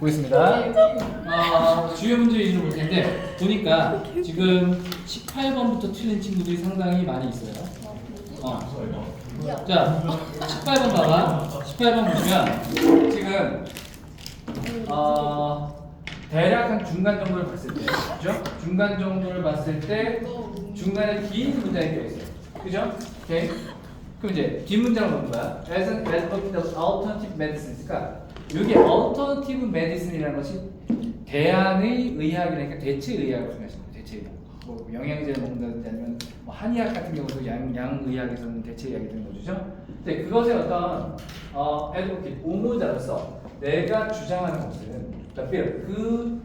보겠습니다. 주요 문제 위주로 볼 텐데 보니까 지금 18번부터 틀린 친구들이 상당히 많이 있어요. 자, 18번 봐봐. 18번 보시면 지금 대략 한 중간 정도를 봤을 때, 그죠? 중간 정도를 봤을 때 중간에 긴 문장이 껴 있어요. 그죠? 오케이. 그럼 이제 뒷 문장을 보는 거야. As an advocate of alternative medicine니까 여기 alternative medicine이라는 것이 대안의 의학이라니까 대체 의학을 중요하십니다. 대체 의학. 뭐 영양제를 먹는다든지 아니면 뭐 한의학 같은 경우도 양의학에서는 대체 의학이 되는 거죠. 근데 그것의 어떤 advocate 옹호자로서 내가 주장하는 것은 그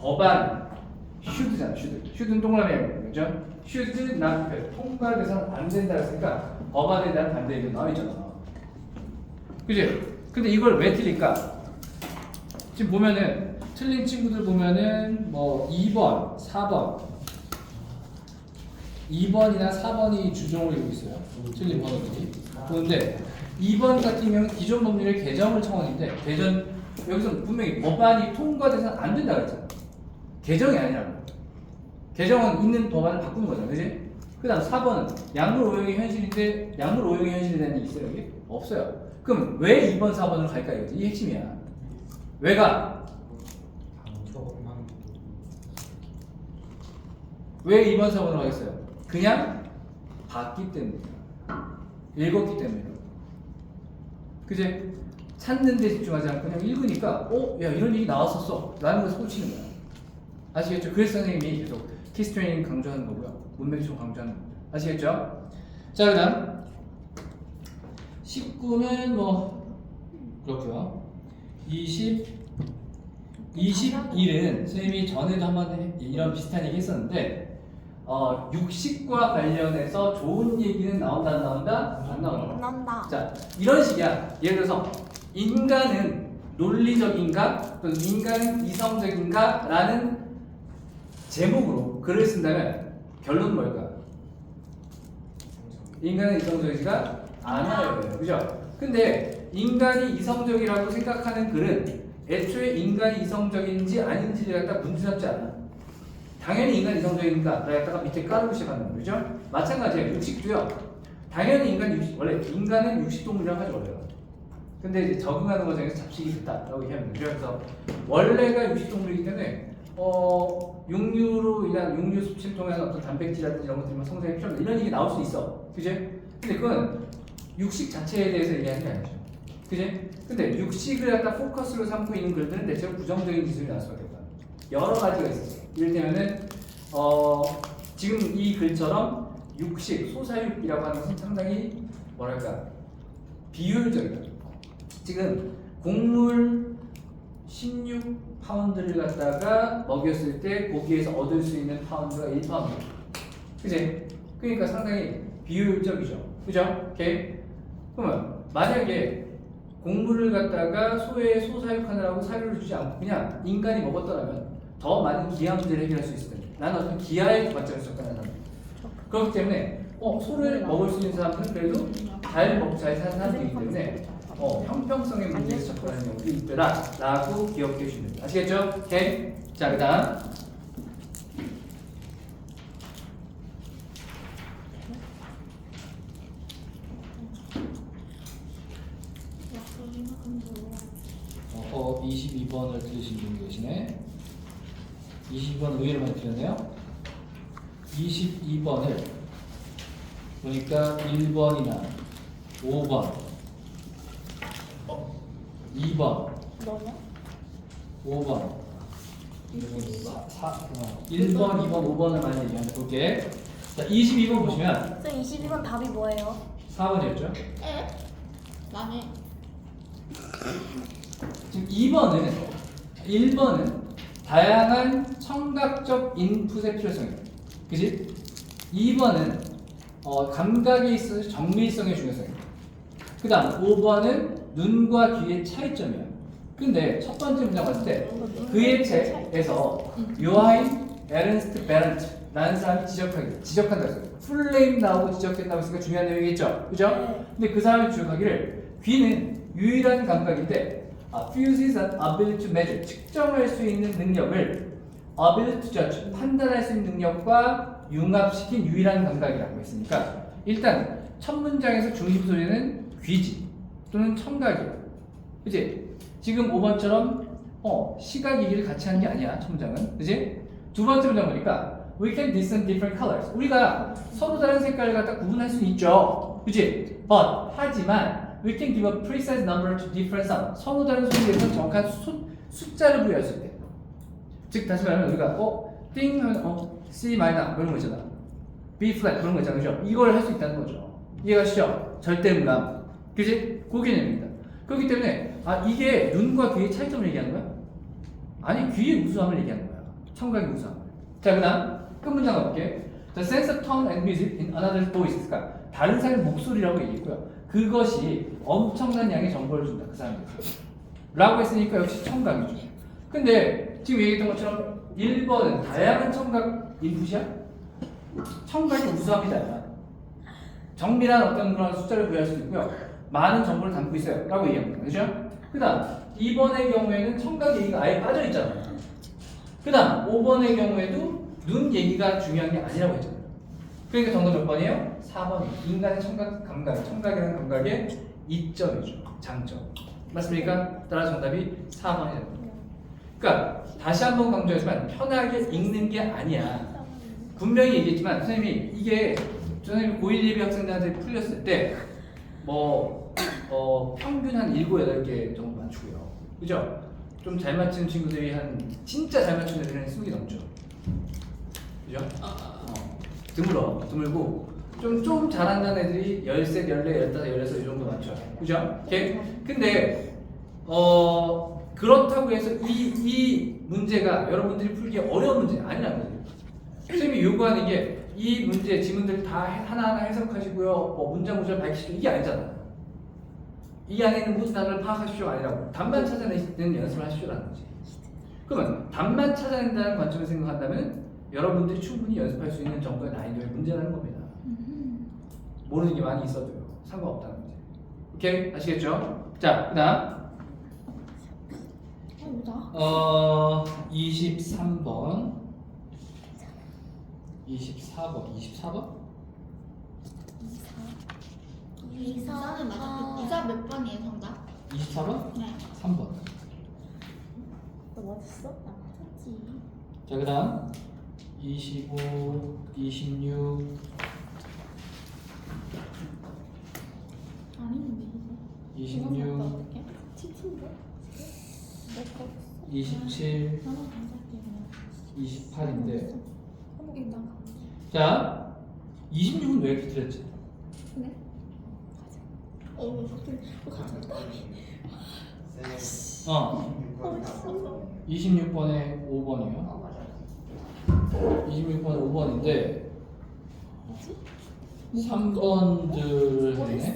법안 should잖아. should는 동그라미에 그죠? should not fail. 통과돼서는 안 된다 했으니까 법안에 대한 반대 의견 나와 있잖아. 그지? 근데 이걸 왜 틀릴까? 지금 보면은 틀린 친구들 보면은 뭐 2번, 4번 2번이나 4번이 주종을 이루고 있어요. 틀린 번호들이. 그런데 2번 같은 경우는 기존 법률의 개정을 청원인데 여기서 분명히 법안이 통과돼서는 안 된다고 했잖아. 개정이 아니라고. 개정은 있는 법안을 바꾸는 거잖아. 그지? 그 다음 4번은 약물 오용이 현실인데 약물 오용이 현실에 대한 게 있어요? 여기? 없어요. 그럼 왜 2번, 4번으로 갈까 이거지? 이 핵심이야. 왜가? 왜 2번, 4번으로 가겠어요? 그냥 봤기 때문이야. 읽었기 때문이야. 그지? 찾는 데 집중하지 않고 그냥 읽으니까 야 이런 얘기 나왔었어 라는 걸 소치는 거야. 아시겠죠? 그래서 선생님이 계속 키스 트레이닝 강조하는 거고요. 문맥 좀 강조하는 겁니다. 아시겠죠? 자, 그 다음 19는 뭐 그렇고요. 21은 선생님이 전에도 한번 이런 비슷한 얘기 했었는데 육식과 관련해서 좋은 얘기는 나온다 안 나온다? 안 나온다. 난다. 자, 이런 식이야. 예를 들어서 인간은 논리적인가 또는 인간은 이성적인가 라는 제목으로 글을 쓴다면 결론은 뭘까? 인간은 이성적이지가 않아요. 그죠? 근데 인간이 이성적이라고 생각하는 글은 애초에 인간이 이성적인지 아닌지를 갖다 문제 삼지 않아. 당연히 인간이 이성적인가 갖다가 밑에 깔고 시작하는 거죠. 마찬가지예요. 육식도요. 당연히 원래 인간은 육식동물이라고 하죠. 원래가. 근데 이제 적응하는 과정에서 잡식이 됐다라고 얘기하면 되죠. 그래서 원래가 육식동물이기 때문에 육류로 인한 육류 섭취를 통한 어떤 단백질이라든지 이런 것들이 성장에 필요하다 이런 얘기 나올 수 있어. 그지? 근데 그건 육식 자체에 대해서 얘기하는 게 아니죠. 그지? 근데 육식을 갖다 포커스로 삼고 있는 글들은 대체로 부정적인 기술이 나올 수밖에 없다. 여러 가지가 있었어. 이를테면은 지금 이 글처럼 육식, 소사육이라고 하는 것은 상당히 뭐랄까 비효율적이다. 지금 곡물 16파운드를 갖다가 먹였을 때 고기에서 얻을 수 있는 파운드가 1파운드. 그지? 그러니까 상당히 비효율적이죠. 그죠? 오케이? 그러면 만약에 곡물을 갖다가 소에 소사육하느라고 사료를 주지 않고 그냥 인간이 먹었더라면 더 많은 기하 문제를 해결할 수 있을 텐데 나는 어떤 기하의 관점에서 접근하는 사람. 그렇기 때문에 소를 먹을 수 있는 사람들은 그래도 잘 사는 사람들이기 때문에 형평성의 문제에서 접근하는 경우도 있더라 라고 기억해 주시면 됩니다. 아시겠죠? 오케이. 자, 그 다음 어 22번을 들으신 분 계시네. 22번 의외로 많이 틀렸네요. 22번을 보니까 1번이나 5번 2번 너냐? 5번 1번, 2번, 5번을 많이 얘기하는데 볼게. 자, 22번 보시면 쌤 22번 답이 뭐예요? 4번이었죠? 에? 나네. 지금 1번은 다양한 청각적 인풋의 필요성이에요. 그지? 2번은 감각에 있어서 정밀성의 중요성이에요. 그 다음 5번은 눈과 귀의 차이점이에요. 근데 첫 번째 문장 봤을 때 그의 책에서 요하인 에른스트 베런트라는 사람이 지적한다고 했어요. 풀네임 나오고 지적했다고 했으니까 중요한 내용이겠죠. 그죠? 근데 그 사람이 지적하기를 귀는 유일한 감각인데 fuses an ability to measure 측정할 수 있는 능력을 ability to judge 판단할 수 있는 능력과 융합시킨 유일한 감각이라고 했으니까 일단 첫 문장에서 중심 소재는 귀지 또는 청각이에요. 그치? 지금 5번처럼 시각이기를 같이 하는 게 아니야 첫 문장은. 그치? 두 번째 문장 보니까 we can discern different colors. 우리가 서로 다른 색깔을 갖다 구분할 수는 있죠. 그치? but 하지만 we can give a precise number to different sounds. 서로 다른 소리에 대해서 정확한 숫자를 부여할 수 있대. 즉 다시 말하면 우리가 띵 하면 C 마이너 그런 거 있잖아. B flat 그런 거 있잖아. 그죠? 이걸 할 수 있다는 거죠. 이해가시죠? 절대음감. 그지? 그 개념입니다. 그렇기 때문에 이게 눈과 귀의 차이점을 얘기하는 거야? 아니 귀의 우수함을 얘기하는 거야. 청각의 우수함. 자 그다음 끝 문장 가볼게. The sense of tone and music in another's voice. 그러니까 다른 사람의 목소리라고 얘기했고요. 그것이 엄청난 양의 정보를 준다. 그 사람들. 라고 했으니까 역시 청각이죠. 근데 지금 얘기했던 것처럼 1번은 다양한 청각 인풋이야? 청각이 우수합니다. 정밀한 어떤 그런 숫자를 부여할 수도 있고요. 많은 정보를 담고 있어요. 라고 얘기합니다. 그죠? 그 다음 2번의 경우에는 청각 얘기가 아예 빠져 있잖아요. 그 다음 5번의 경우에도 눈 얘기가 중요한 게 아니라고 했잖아요. 그러니까 정답 몇 번이에요? 4번이에요. 인간의 청각 감각, 청각이라는 감각의 이점이죠. 장점. 맞습니까? 따라 정답이 4번이 됩니다. 그러니까 다시 한번 강조하지만 편하게 읽는 게 아니야. 분명히 얘기했지만 선생님이 이게 선생님이 고1 예비 학생들한테 풀렸을 때 평균 한 7, 8개 정도 맞추고요. 그죠? 좀 잘 맞추는 친구들이 진짜 잘 맞추는 애들은 20개 넘죠. 그죠? 드물고 좀 잘한다는 애들이 13, 14, 15, 16 이 정도 맞춰요. 그죠? 오케이? 근데 그렇다고 해서 이 문제가 여러분들이 풀기 어려운 문제는 아니라는 거죠. 선생님이 요구하는 게 이 문제, 지문들 다 하나하나 해석하시고요. 문장 구조를 밝히시고 이게 아니잖아. 이 안에 있는 모든 단어를 파악하십시오가 아니라고 답만 찾아내는 연습을 하십시오라는 거지. 그러면 답만 찾아낸다는 관점에서 생각한다면 여러분들이 충분히 연습할 수 있는 정도의 난이도의 문제라는 겁니다. 모르는 게 많이 있어도요. 상관없다는 거지. 오케이? 아시겠죠? 자, 그 다음 23번 24번 24는 맞아. 24 몇 번이에요, 정답? 24번? 네. 3번. 너 맞았어? 나 맞았지. 자, 그 다음 25, 26 아닌데. 26 27 28인데 자 26은 왜 이렇게 틀렸지? 네? 어 26번에 5번이요 26번에 5번인데 3번들 했네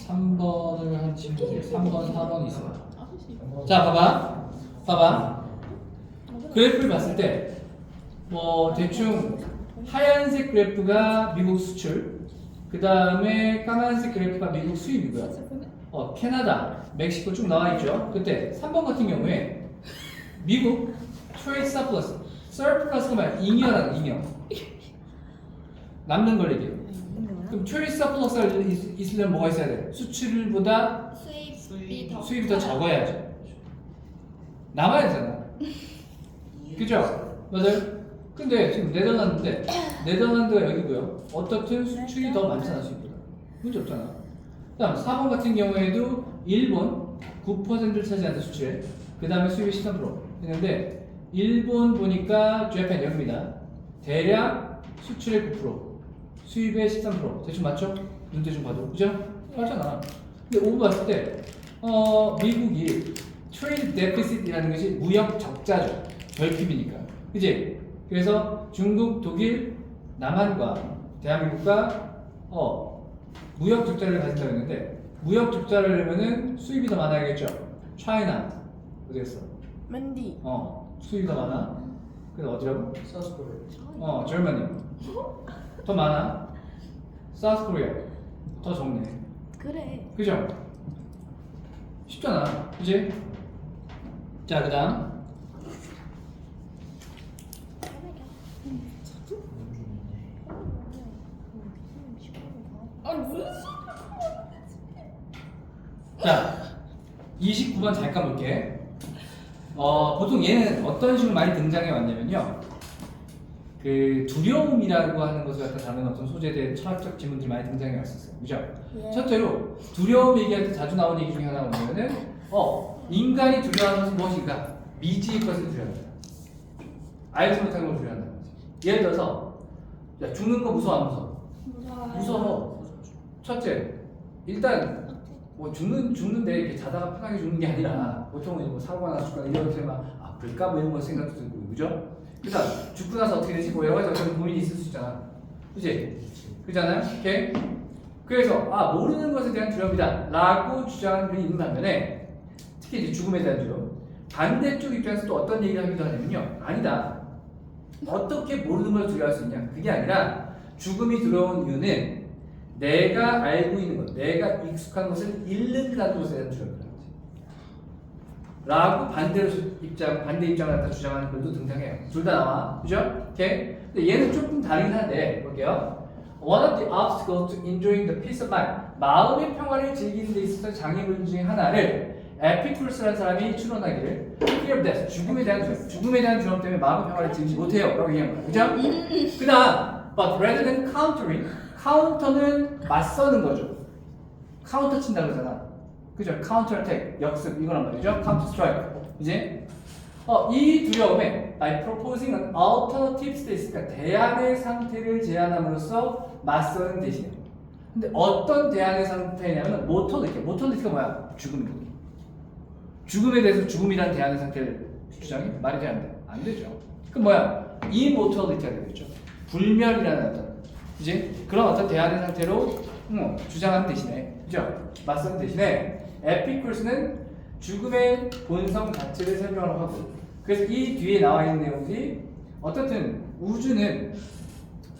3번을 한 친구들이 3번, 4번이 있어요. 자, 봐봐. 그래프를 봤을 때 대충 하얀색 그래프가 미국 수출, 그 다음에 까만색 그래프가 미국 수입이고요. 캐나다, 멕시코 쭉 나와 있죠. 그때 3번 같은 경우에 미국 트레이드 서플러스, 서플러스가 뭐야? 잉여라는 잉여. 남는 걸 얘기해요. 그럼 트레이드 서플러스가 있으려면 뭐가 있어야 돼? 수출보다 수입이 더 적어야죠. 남아야 되잖아. 그죠? 맞아요? 근데 지금 네덜란드가 여기고요. 어떻든 수출이 더 많잖아, 수입보다. 문제 없잖아. 다음 4번 같은 경우에도 일본 9%를 차지한다, 수출에. 그 다음에 수입이 13% 했는데 일본 보니까 재팬 여기입니다. 대략 수출의 9%, 수입의 13%. 대충 맞죠? 눈대충 봐도. 그죠? 맞잖아. 근데 5번 봤을 때 미국이 트레이드 데피시트라는 것이 무역 적자죠. 결핍이니까. 그지? 그래서 중국, 독일, 남한과 대한민국과 무역 적자를 가진다고 했는데 무역 적자를 하려면은 수입이 더 많아야겠죠. 차이나 어디 갔어? 맨디. 수입이 더 많아. 그래서 어디라고? 사우스코리아. 저르머니. 더 많아. 사우스 코리아. 더 적네. 그래. 그죠? 쉽잖아. 그지? 자, 그 다음. 아 무슨 자, 29번 잠깐 볼게. 보통 얘는 어떤 식으로 많이 등장해 왔냐면요. 그 두려움이라고 하는 것을 갖다 다루는 어떤 소재에 대한 철학적 지문들이 많이 등장해 왔었어요. 그죠? 예. 첫째로 두려움 얘기할 때 자주 나오는 얘기 중에 하나가 뭐냐면은 인간이 두려워하는 것은 무엇인가? 미지의 것을 두려워한다. 알지 못하는 걸 두려워한다는 거지. 예를 들어서 야, 죽는 거 무서워 안 무서워? 무서워. 첫째, 일단 뭐 죽는데 이렇게 자다가 편하게 죽는 게 아니라 보통은 뭐 사고가 나서 죽거나 이럴 때만 아플까 뭐 이런 거 생각도 들고 그죠? 그다음 죽고 나서 어떻게 되지? 뭐 여러 가지 어떤 고민이 있을 수 있잖아. 그지? 그잖아요? 오케이? 그래서 모르는 것에 대한 두려움이다라고 주장하는 분이 있는 반면에 특히 이제 죽음에 대한 두려움 반대쪽 입장에서 또 어떤 얘기를 하기도 하냐면요. 아니다. 어떻게 모르는 걸 두려워할 수 있냐? 그게 아니라 죽음이 두려운 이유는 내가 알고 있는 것, 내가 익숙한 것을 잃는다는 것에 대한 두려움이라는 거지. 라고 반대 입장을 갖다 주장하는 글도 등장해요. 둘 다 나와. 그죠? 오케이? 근데 얘는 조금 다르긴 한데, 볼게요. One of the obstacles to enjoying the peace of mind. 마음의 평화를 즐기는 데 있어서 장애물 중에 하나를 에피쿠르스라는 사람이 추론하기를 fear of death, 죽음에 대한 두려움 때문에 마음의 평화를 즐기지 못해요. 라고 얘기한 거야. 그죠? 그 다음, but rather than countering, 카운터는 맞서는 거죠. 카운터 친다 그러잖아. 그죠? counter attack, 역습 이거란 말이죠. counter strike. 이제 이 두려움에 by proposing an alternative state, 그러니까 대안의 상태를 제안함으로써 맞서는 대신에. 근데 어떤 대안의 상태냐면 모터니티가 뭐야? 죽음이거든. 죽음에 대해서 죽음이란 대안의 상태를 주장이 말이 돼 안 돼? 안 되죠. 그럼 뭐야? immortality가 되겠죠. 불멸이라는 어떤 이제 그런 어떤 대안의 상태로 주장하는 대신에, 그죠? 맞서는 대신에 에피쿠르스는 죽음의 본성 자체를 설명을 하고, 그래서 이 뒤에 나와 있는 내용들이 어떻든 우주는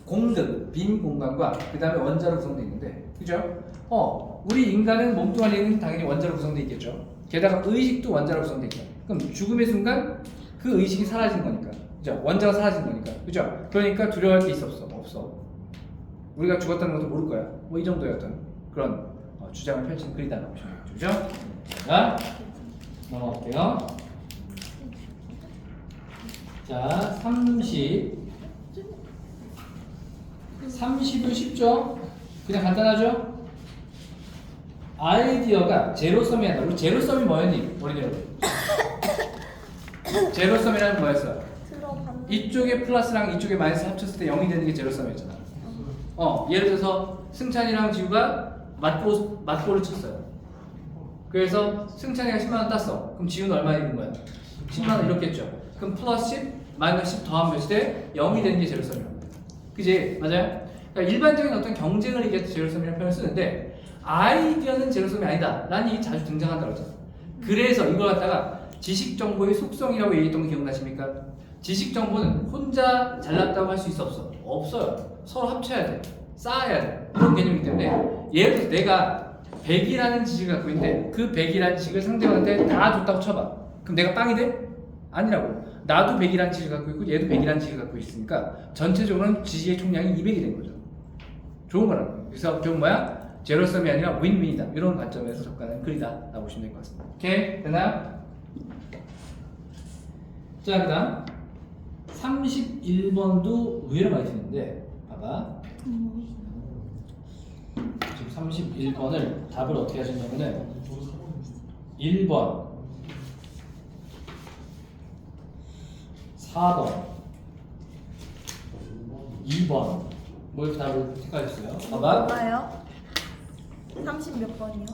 공급, 빈 공간과 그 다음에 원자로 구성되어 있는데, 그죠? 우리 인간은 몸뚱아리는 당연히 원자로 구성되어 있겠죠. 게다가 의식도 원자로 구성되어 있죠. 그럼 죽음의 순간 그 의식이 사라지는 거니까, 그죠? 원자가 사라지는 거니까, 그죠? 그러니까 두려워할 게 있어 없어? 없어. 우리가 죽었다는 것도 모를 거야. 뭐 이 정도의 어떤 그런 주장을 펼치는 글이다라고 보시면 되죠. 그죠? 자, 넘어갈게요. 자, 30은 쉽죠? 그냥 간단하죠? 아이디어가 제로섬이 아니라, 우리 제로섬이 뭐였니? 어린이 여러분. 제로섬이라는 뭐였어? 이쪽에 플러스랑 이쪽에 마이너스 합쳤을 때 0이 되는 게 제로섬이었잖아. 예를 들어서 승찬이랑 지우가 맞고를 쳤어요. 그래서 승찬이가 10만원 땄어. 그럼 지우는 얼마 잃은 거야? 10만원 잃었겠죠. 그럼 플러스 10, 마이너스 10 더하면 몇이 돼? 0이 되는 게 제로섬이라고. 그지? 맞아요? 그러니까 일반적인 어떤 경쟁을 얘기할 때 제로섬이라는 표현을 쓰는데, 아이디어는 제로섬이 아니다 라는 얘기 자주 등장한다고 했잖아. 그래서 이걸 갖다가 지식정보의 속성이라고 얘기했던 거 기억나십니까? 지식정보는 혼자 잘났다고 할 수 있어 없어? 없어요. 서로 합쳐야 돼. 쌓아야 돼. 그런 개념이기 때문에, 예를 들어서 내가 100이라는 지식을 갖고 있는데 그 100이라는 지식을 상대방한테 다 줬다고 쳐봐. 그럼 내가 빵이 돼? 아니라고. 나도 100이라는 지식을 갖고 있고 얘도 100이라는 지식을 갖고 있으니까 전체적으로는 지식의 총량이 200이 된 거죠. 좋은 거라고. 그래서 결국 뭐야? 제로섬이 아니라 윈윈이다. 이런 관점에서 접근하는 글이다 라고 보시면 될 것 같습니다. 오케이? 됐나요? 자, 그 다음 31번도 의외로 많이 틀리는데, 봐봐. 지금 31번을 답을 어떻게 하셨냐면은 1번, 4번, 2번 뭐 이렇게 답을 택하셨어요. 봐봐. 뭐가요? 30 몇 번이요?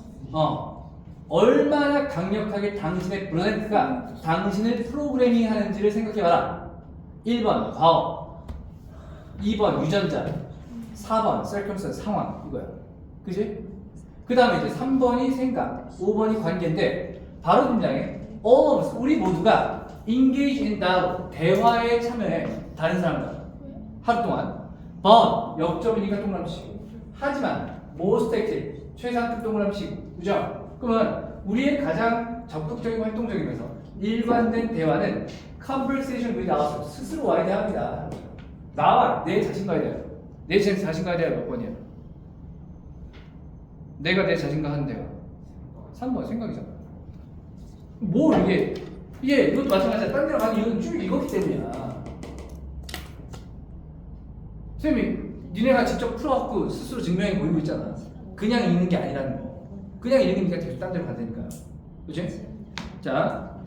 얼마나 강력하게 당신의 브레인가 당신을 프로그래밍 하는지를 생각해봐라. 1번 과거, 2번 유전자, 4번 circumstance 상황 이거야. 그지? 그 다음에 이제 3번이 생각, 5번이 관계인데 바로 등장해. All of us, 우리 모두가 engage in dialogue, 대화에 참여해. 다른 사람과 하루 동안. But 역점이니까 동그라미 치고. 하지만 most active, 최상급 동그라미 치고. 그죠? 그러면 우리의 가장 적극적이고 활동적이면서 일관된 대화는 conversation with ourselves, 스스로와의 대화입니다. 나와 내 자신과의 대화. 내 자신과의 대화 몇 번이야? 내가 내 자신과 하는 대화 3번 생각이잖아. 뭐 이게 이것도 마찬가지야. 딴 데로 가는 이유는 쭉 이거기 때문이야. 선생님이 니네가 직접 풀어갖고 스스로 증명해 보이고 있잖아. 그냥 읽는 게 아니라는 거. 그냥 읽는 게 계속 딴 데로 간다니까요. 그치? 자,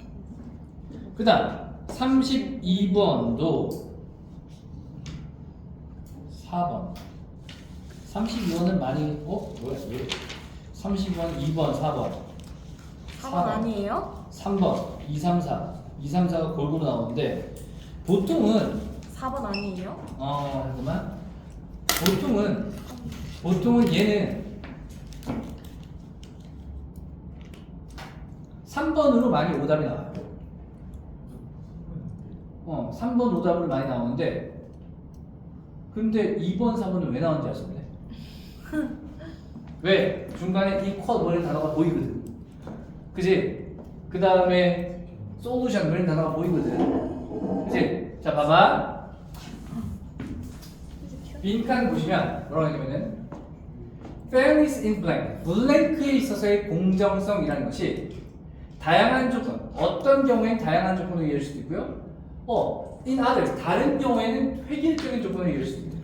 그 다음 32번도 4번 32번은 많이 뭐야 왜 30번 2번 4번 4번 아니에요? 3번 2, 3, 4 2, 3, 4가 골고루 나오는데 보통은 4번 아니에요? 잠깐만 보통은 얘는 3번으로 많이 오답이 나와요. 3번 오답으로 많이 나오는데 근데 2번, 4번은 왜 나오는지 아시네? 왜? 중간에 equal 뭐라는 단어가 보이거든. 그지? 그 다음에 solution 뭐라는 단어가 보이거든. 그지? 자, 봐봐. 빈칸 보시면 뭐라고 하냐면은 fairness in blank, 블랭크에 있어서의 공정성이라는 것이 다양한 조건, 어떤 경우엔 다양한 조건을 이해할 수도 있고요. in others, 다른 경우에는 획일적인 조건을 이해할 수도 있다.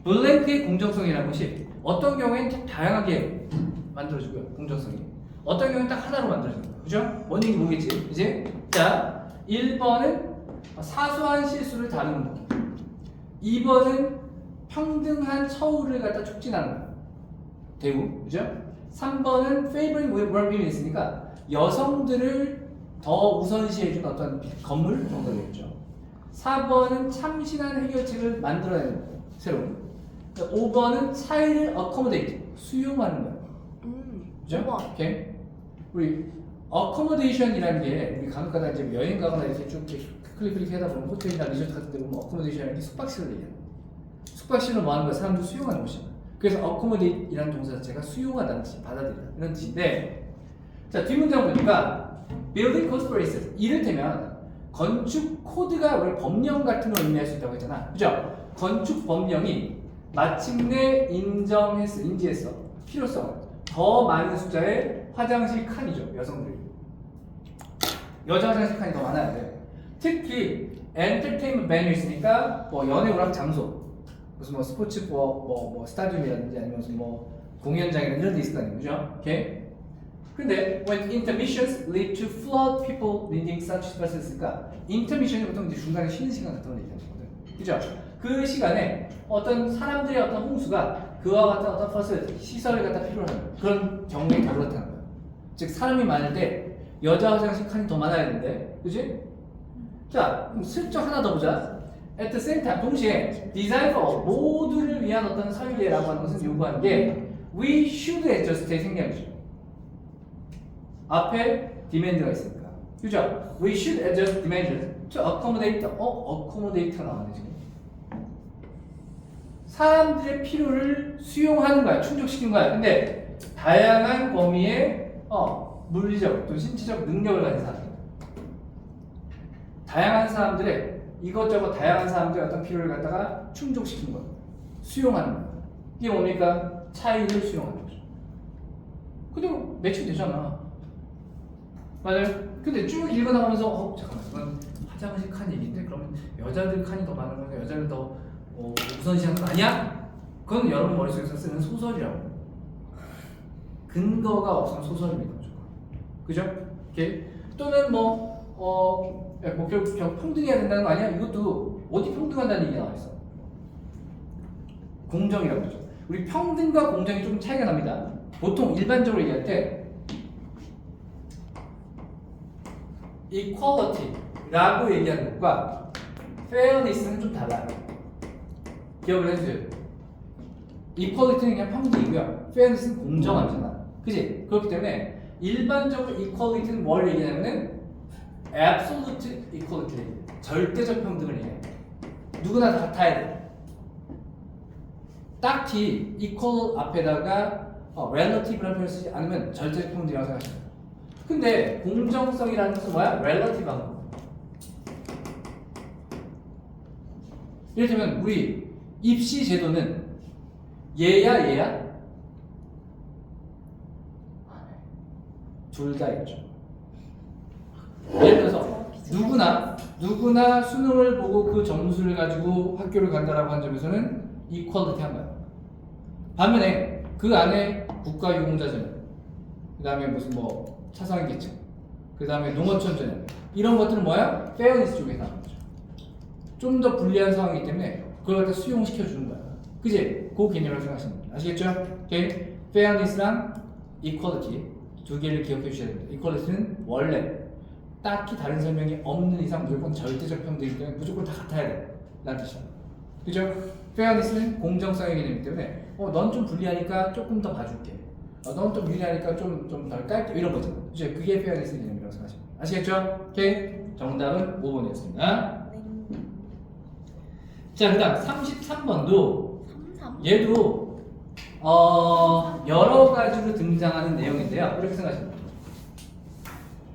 블랭크의 공정성이라는 것이 어떤 경우엔 좀 다양하게 만들어지고요. 공정성이. 어떤 경우엔 딱 하나로 만들어진다. 그죠? 뭔 얘기 모르겠지? 이제 자, 1번은 사소한 실수를 다루는 거. 2번은 평등한 처우를 갖다 촉진하는 거. 대우. 그죠? 3번은 favoring work-women 있으니까 여성들을 더 우선시해준 어떤 건물 정도 되겠죠. 4번은 참신한 해결책을 만들어내는 거예요. 새로운. 5번은 차이를 accommodate, 수용하는 거예요. 그죠? 5번. 오케이. 우리 accommodation이라는 게 우리 간혹가다 이제 여행 가거나 이렇게 쭉 클릭 하다 보면 호텔이나 리조트 같은 데 보면 accommodation이라는 게 숙박실을 얘기해요. 숙박실은 뭐 하는 거야? 사람들 수용하는 곳이잖아. 그래서 accommodate이라는 동사 자체가 수용하다는 뜻이 받아들이다 이런 뜻인데, 자 뒷문장 보니까 building code phrases, 이를테면 건축 코드가 원래 법령 같은 걸 의미할 수 있다고 했잖아. 그죠? 건축 법령이 마침내 인지했어. 필요성을. 더 많은 숫자의 화장실 칸이죠. 여성들이. 여자 화장실 칸이 더 많아야 돼. 특히 엔터테인먼트 베뉴 있으니까 뭐 연예 오락 장소, 무슨 뭐 스포츠 뭐 스타디움이라든지 아니면 무슨 뭐 공연장이나 이런 데 있을 거 아니에요. 그죠? 오케이? 근데 when intermissions lead to flood people needing such spaces,가 intermission이 보통 이제 중간에 쉬는 시간 같은 걸 얘기하는 거거든. 그죠? 그 시간에 어떤 사람들의 어떤 홍수가 그와 같은 어떤 퍼슬 시설을 갖다 필요로 하는 그런 경우에 더 그렇다는 거예요. 즉 사람이 많을 때 여자 화장실 칸이 더 많아야 되는데, 그지? 자, 그럼 슬쩍 하나 더 보자. At the same time, 동시에 design for all, 모두를 위한 어떤 설계라고 하는 것은 요구하는 게 we should adjust의 생략이죠. 앞에 demand가 있으니까. 그죠? We should adjust demand to accommodate. accommodate가 나왔네 지금. 사람들의 필요를 수용하는 거야, 충족시키는 거야. 근데 다양한 범위의 물리적 또 신체적 능력을 가진 사람. 다양한 사람들의 이것저것 다양한 사람들의 어떤 필요를 갖다가 충족시키는 거야. 수용하는 거야. 이게 뭡니까? 차이를 수용하는 거죠. 근데 뭐 매칭되잖아. 맞아요? 근데 쭉 읽어나가면서 잠깐만, 이건 화장실 칸 얘기인데 그러면 여자들 칸이 더 많은 건가, 여자를 더 우선시하는 거 아니야? 그건 여러분 머릿속에서 쓰는 소설이라고. 근거가 없으면 소설입니다. 무조건. 그죠? 오케이? 또는 결국 평등해야 된다는 거 아니야? 이것도 어디 평등한다는 얘기가 나와 있어. 공정이라고 그러죠. 우리 평등과 공정이 좀 차이가 납니다. 보통 일반적으로 얘기할 때 equality라고 얘기하는 것과 fairness는 좀 달라요. 기억을 해주세요. equality는 그냥 평등이고요. fairness는 공정함이잖아. 그치? 그렇기 때문에 일반적으로 equality는 뭘 얘기하냐면은 absolute equality, 절대적 평등을 얘기해요. 누구나 다 같아야 돼. 딱히 equal 앞에다가 relative라는 표현을 쓰지 않으면 절대적 평등이라고 생각하시면 돼요. 근데 공정성이라는 것은 뭐야? relative한 거. 예를 들면 우리 입시 제도는 얘야? 둘 다 있죠. 예를 들어서 누구나 수능을 보고 그 점수를 가지고 학교를 간다라고 한 점에서는 이퀄리티 한 거야. 반면에 그 안에 국가유공자전형, 그 다음에 무슨 뭐 차상계층, 그 다음에 농어촌전형 이런 것들은 뭐야? 페어니스 쪽에 나오는 거죠. 좀 더 불리한 상황이기 때문에 그걸 갖다 수용시켜 주는 거야. 그지? 그 개념을 생각하시면 됩니다. 아시겠죠? 오케이? 페어니스랑 이퀄리티 두 개를 기억해 주셔야 됩니다. 이퀄리티는 원래 딱히 다른 설명이 없는 이상 무조건 절대적 평등이기 때문에 무조건 다 같아야 돼 라는 뜻이야. 그죠? 페어니스는 공정성의 개념이기 때문에 넌 좀 불리하니까 조금 더 봐줄게. 넌 좀 유리하니까 좀 덜 깔게. 이런 거죠. 그죠? 그게 페어니스 개념이라고 생각하시면 됩니다. 아시겠죠? 오케이? 정답은 5번이었습니다. 자, 그 다음 33번도 33? 얘도 여러 가지로 등장하는 내용인데요. 이렇게 생각하시면 돼요.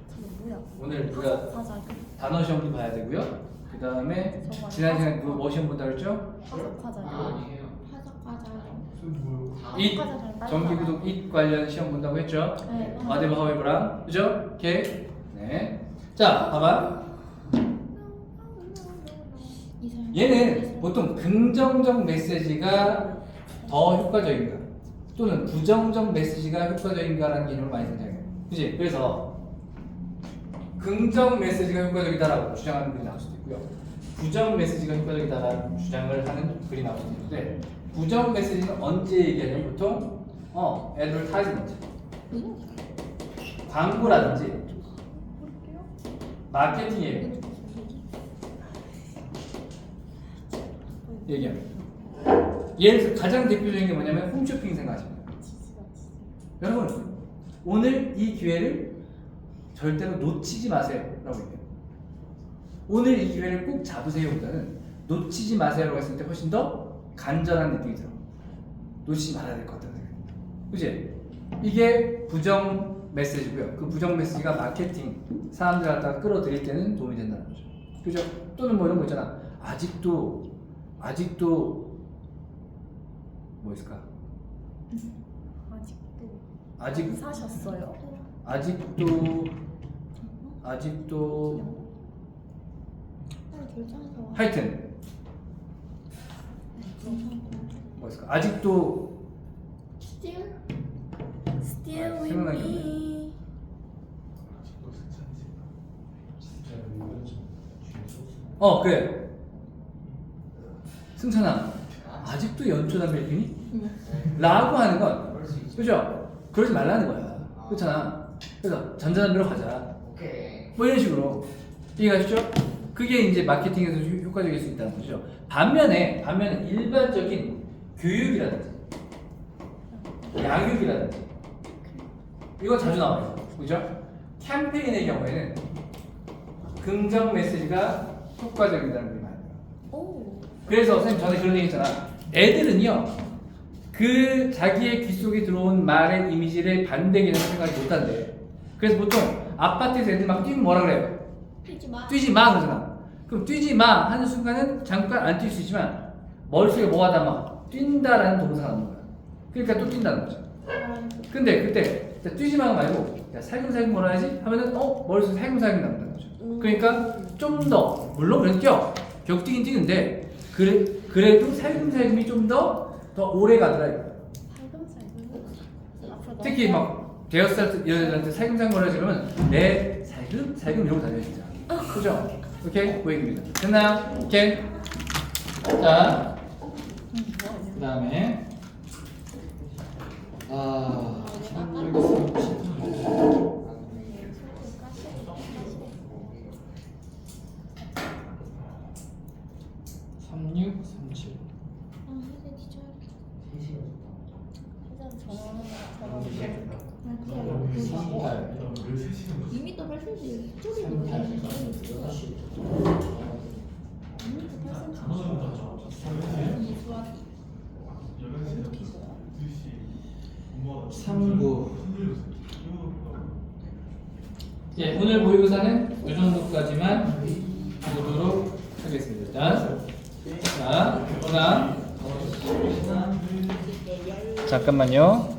저거 뭐야? 오늘 우리가 화자기? 단어 시험도 봐야 되고요. 그 다음에 저거 지난 시간에 뭐 시험 본다 그랬죠? 화자기. 아니에요. 잇 정기구독 잇 관련 시험 본다고 했죠? 네. 와데버 하웨브랑 그죠? 오케이. 네. 자, 봐봐. 얘는 보통 긍정적 메시지가 더 효과적인가 또는 부정적 메시지가 효과적인가라는 개념을 많이 생각해요. 그치? 그래서 긍정 메시지가 효과적이다라고 주장하는 글이 나올 수도 있고요. 부정 메시지가 효과적이다라는 주장을 하는 글이 나올 수도 있는데 부정 메시지는 언제 얘기하냐면 보통 advertisement 광고라든지 마케팅이에요. 얘기합니다. 예를 들어서 가장 대표적인 게 뭐냐면 홈쇼핑 생각하시면 돼요. 여러분 오늘 이 기회를 절대로 놓치지 마세요 라고 얘기해요. 오늘 이 기회를 꼭 잡으세요 보다는 놓치지 마세요 라고 했을 때 훨씬 더 간절한 느낌이 들어. 놓치지 말아야 될 것 같다는 생각이 듭니다. 그치? 이게 부정 메시지고요. 그 부정 메시지가 마케팅 사람들 갖다가 끌어들일 때는 도움이 된다는 거죠. 그죠? 또는 뭐 이런 거 있잖아. 아직도 뭐 있을까? 아직 사셨어요? 아직도 하여튼 뭐 있을까? 아직도 Still with 생각나는 게 me. 그래. 승찬아 아직도 연초 담배를 피니? 라고 하는 건 그죠? 그러지 말라는 거야. 그렇잖아. 그래서 전자담배로 가자. 오케이. 뭐 이런 식으로 이해가시죠? 그게 이제 마케팅에서 효과적일 수 있다는 거죠. 반면에 일반적인 교육이라든지 양육이라든지 이거 자주 나와요. 그죠? 캠페인의 경우에는 긍정 메시지가 효과적이라는 게 많아요. 오. 그래서 선생님 전에 그런 얘기 했잖아. 애들은요 그 자기의 귀 속에 들어온 말의 이미지를 반대 개념을 생각하지 못한대. 그래서 보통 아파트에서 애들 막 뛰면 뭐라 그래요? 뛰지 마 그러잖아. 그럼 뛰지 마 하는 순간은 잠깐 안 뛸 수 있지만 머릿속에 뭐가 담아? 뛴다라는 동사가 나오는 거야. 그러니까 또 뛴다는 거죠. 근데 그때 뛰지 마 말고 야, 살금살금 뭐라 하지? 하면은 머릿속에 살금살금 나온다는 거죠. 그러니까 좀 더 물론 그래도 결국 뛰긴 뛰는데 그래도 살금살금이 좀 더 오래 가더라 이거야. 특히 막 대여살 여자들한테 살금살금 뭐라 하지 그러면 내 살금 이러고 다녀요 진짜. 그죠? 오케이? 그 얘기입니다. 됐나요? 오케이? 자, 그 다음에 36, 37. 이미 또 8cm 쪽이 38. 삼구. 네, 오늘 모의고사는 이 정도까지만 보도록 하겠습니다. 자, 그다음 잠깐만요.